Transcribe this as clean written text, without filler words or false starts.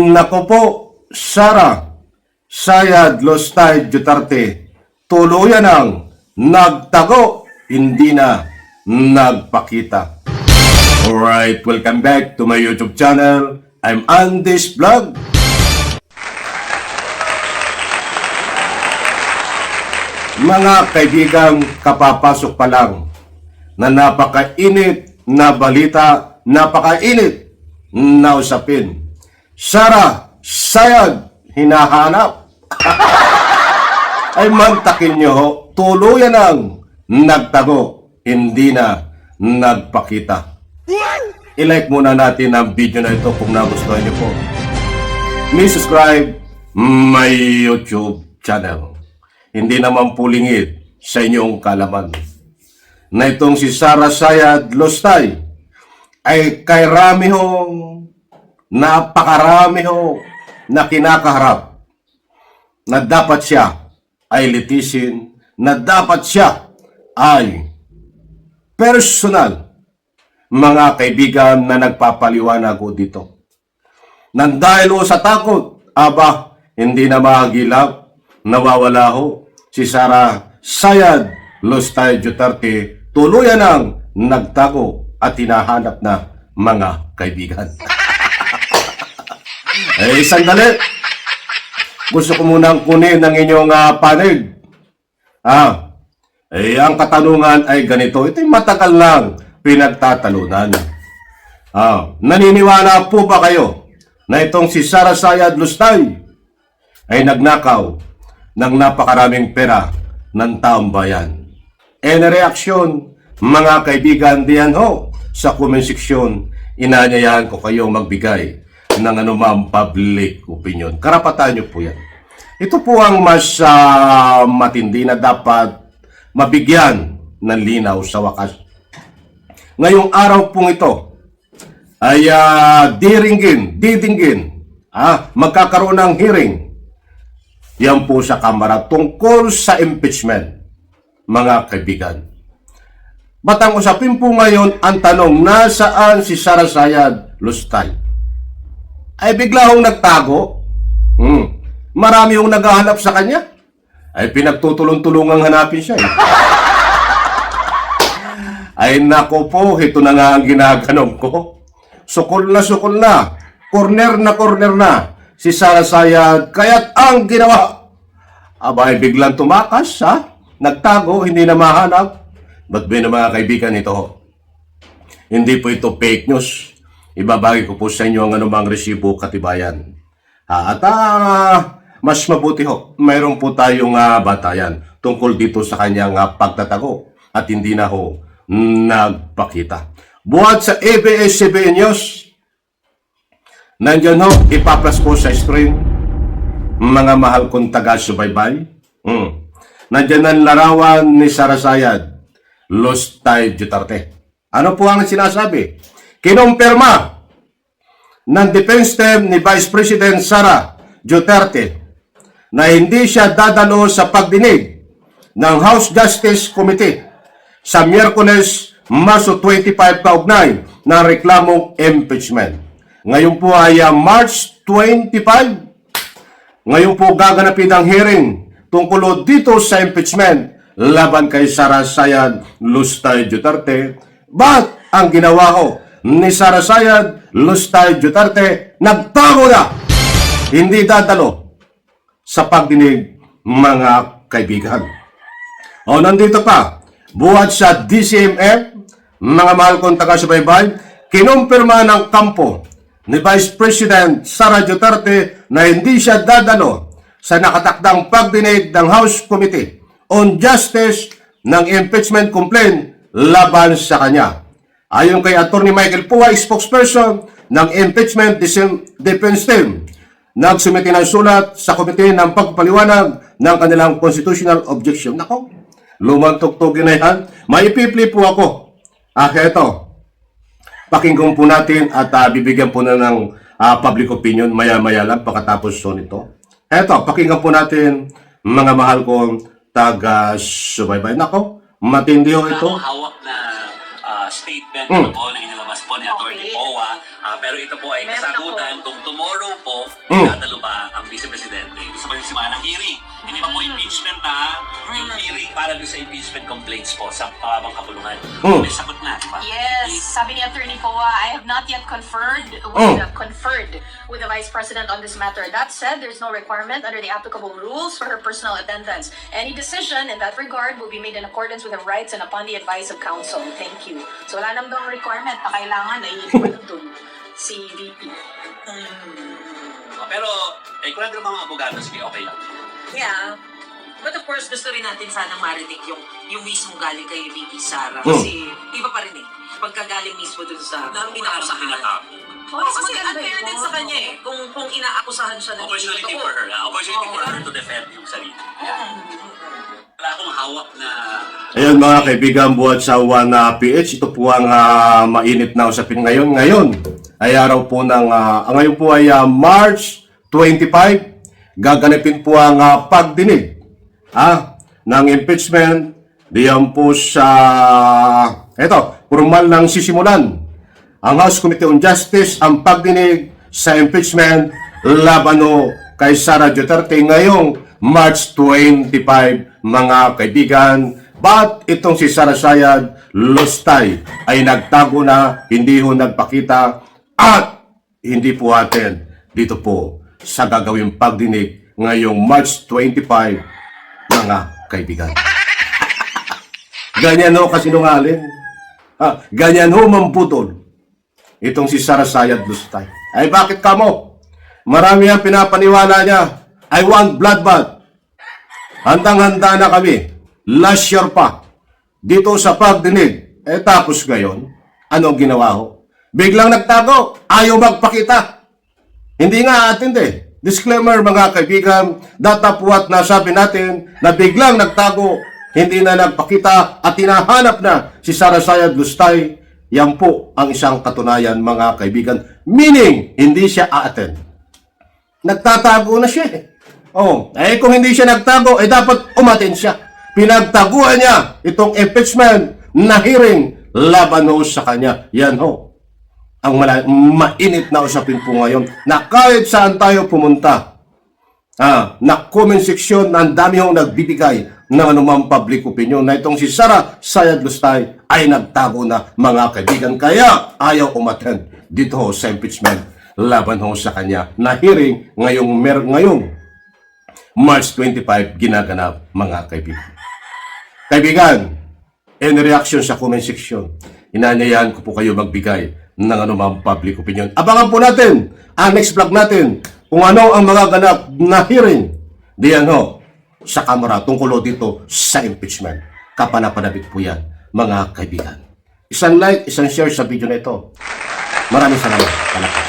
Nako po, Sara Sayad Lostay Duterte, tuluyan ang nagtago, hindi na nagpakita. Alright, welcome back to my YouTube channel. I'm Andy's Vlog. Mga kaibigan, kapapasok pa lang na napakainit na balita, napakainit na usapin. Sara Sayad hinahanap. Ay mantakin nyo, tuluyan ang nagtago, hindi na nagpakita. I-like muna natin ang video na ito kung nagustuhan nyo po. Please subscribe my YouTube channel. Hindi naman pulingit sa inyong kalaman na itong si Sara Sayad Lostay ay kay rami hong napakarami ho na kinakaharap na dapat siya ay litisin, na dapat siya ay personal. Mga kaibigan na nagpapaliwanag ko dito. Nang dahil ho sa takot, aba, hindi na mahagilap, nawawala ho si Sara Sayad Lostay Duterte, tuluyan ang nagtago at hinahanap na mga kaibigan. Sandali. Gusto ko munang kunin ang inyong panig. Ang katanungan ay ganito. Ito'y matagal lang pinagtatalunan. Naniniwala po ba kayo na itong si Sara Sayad Lostay ay nagnakaw ng napakaraming pera ng taong bayan? Reaksyon, mga kaibigan, diyan ho sa comment section. Inanyayahan ko kayong magbigay ng anumang public opinion. Karapatan nyo po yan. Ito po ang mas matindi na dapat mabigyan ng linaw sa wakas. Ngayong araw pong ito ay didinggin, magkakaroon ng hearing. Yan po sa Kamara tungkol sa impeachment, mga kaibigan. Batang usapin po ngayon ang tanong, nasaan si Sara Sayad Lostay? Ay bigla hong nagtago. Marami hong naghahanap sa kanya. Ay pinagtutulong-tulungang hanapin siya. Ay nako po, ito na nga ang ginaganon ko. Sukol na, corner na si Sara Sayad. Kaya't ang ginawa, abay biglang tumakas, nagtago, hindi na mahanap. Ba't ba na mga kaibigan ito? Hindi po ito fake news. Ibabagi ko po sa inyo ang anumang resibo katibayan. Mas mabuti ho, mayroon po tayong batayan tungkol dito sa kanyang pagtatago at hindi na ho nagpakita. Buhat sa ABS-CBN News, nandyan ho, ipaplas ko sa screen, mga mahal kong taga-subaybay. Nandyan ang larawan ni Sara Sayad Lostay Duterte. Ano po ang sinasabi? Kinumpirma ng defense team ni Vice President Sara Duterte na hindi siya dadalo sa pagdinig ng House Justice Committee sa Miyerkules, Marso 25 kaugnay ng reklamong impeachment. Ngayon po ay March 25. Ngayon po gaganapin ang hearing tungkol dito sa impeachment laban kay Sara Sayad Lostay Duterte. But ang ginawa ko ni Sara Sayad Lostay Duterte, nagtago na, hindi dadalo sa pagdinig, mga kaibigan. Nandito pa, buhat sa DCMF, mga mahal kong taga-subaybay, kinumpirma ng kampo ni Vice President Sara Duterte na hindi siya dadalo sa nakatakdang pagdinig ng House Committee on Justice ng impeachment complaint laban sa kanya. Ayon kay Atty. Michael Puay, spokesperson ng Impeachment Defense Team, nagsumiti ng sulat sa komite ng pagpaliwanag ng kanilang constitutional objection. Nako, lumang tuktugin na yan. Maipipli po ako. Heto, pakinggan po natin at bibigyan po na ng public opinion maya-maya lang pagkatapos nito. Heto, pakinggan po natin, mga mahal kong taga-subaybay. Nako, matindi ho ito. Hawak na statement po na inilabas po ni Atty. Okay. Poa. Pero ito po ay Meron kasagutan kung tomorrow po dadalo ba ang Vice Presidente. Gusto pa rin simula ng hearing. Hindi pa po impeachment na yung hearing para doon sa impeachment complaints po sa pamabang kapulungan. May sagot na, di ba? Yes, sabi ni Attorney Poa, I have not yet conferred with the Vice President on this matter. That said, there's no requirement under the applicable rules for her personal attendance. Any decision in that regard will be made in accordance with her rights and upon the advice of counsel. Thank you. So wala namang requirement na kailangan ay doon si VP. Pero, kung nandun mga abogado, sige, okay lang. Yeah. But of course, gusto rin natin sanang marinig yung mismong galing kay VP Sara. Kasi iba pa rin eh. Pagkagaling mismo dun sa Sa pinatapos. Oo, kasi unfair din sa kanya eh. Kung inaakusahan siya ng Opportunity for her, opportunity for her to defend yung sarili. Wala akong hawak na... Ayun mga kaibigan, buhat sa PH, ito po ang mainit na usapin ngayon. Ngayon ay araw po ng, ngayon po ay March 25, gaganapin po ang pagdinig ng impeachment. Diyan po sa, formal nang sisimulan ang House Committee on Justice ang pagdinig sa impeachment laban kay Sara Duterte ngayong March 25, mga kaibigan. But itong si Sara Sayad Lustay ay nagtago na, hindi nagpakita at hindi po atin dito po sa gagawing pagdinig ngayong March 25, mga kaibigan. Ganyan kasinungaling. Ganyan mambutol itong si Sara Sayad Lustay. Ay bakit kamo? Marami ang pinapaniwala niya. I want bloodbath. Handang-handa na kami. Last year pa. Dito sa pagdinig. Tapos ngayon, anong ginawa ho? Biglang nagtago. Ayaw magpakita. Hindi nga atindi. Disclaimer mga kaibigan, datapuat na sabi natin na biglang nagtago, hindi na nagpakita at hinahanap na si Sara Sayad Lustay. Yan po ang isang katunayan mga kaibigan. Meaning, hindi siya a-attend. Nagtatago na siya eh. Kung hindi siya nagtago, dapat umattend siya. Pinagtaguan niya itong impeachment na hearing laban sa kanya. Yan ang mainit na usapin po ngayon na kahit saan tayo pumunta, na comment section, ang dami nagbibigay ng anumang public opinion na itong si Sara Sayad Lustay ay nagtago na mga kaibigan. Kaya ayaw umattend dito sa impeachment laban sa kanya na hearing ngayong March 25 ginaganap mga kaibigan. Kaibigan, in reaction sa comment section, inanyayahan ko po kayo magbigay ng anumang public opinion. Abangan po natin ang next vlog natin kung ano ang magaganap na hearing diyan sa Kamara tungkol dito sa impeachment. Kapanapanabik po yan, mga kaibigan. Isang like, isang share sa video na ito. Maraming salamat.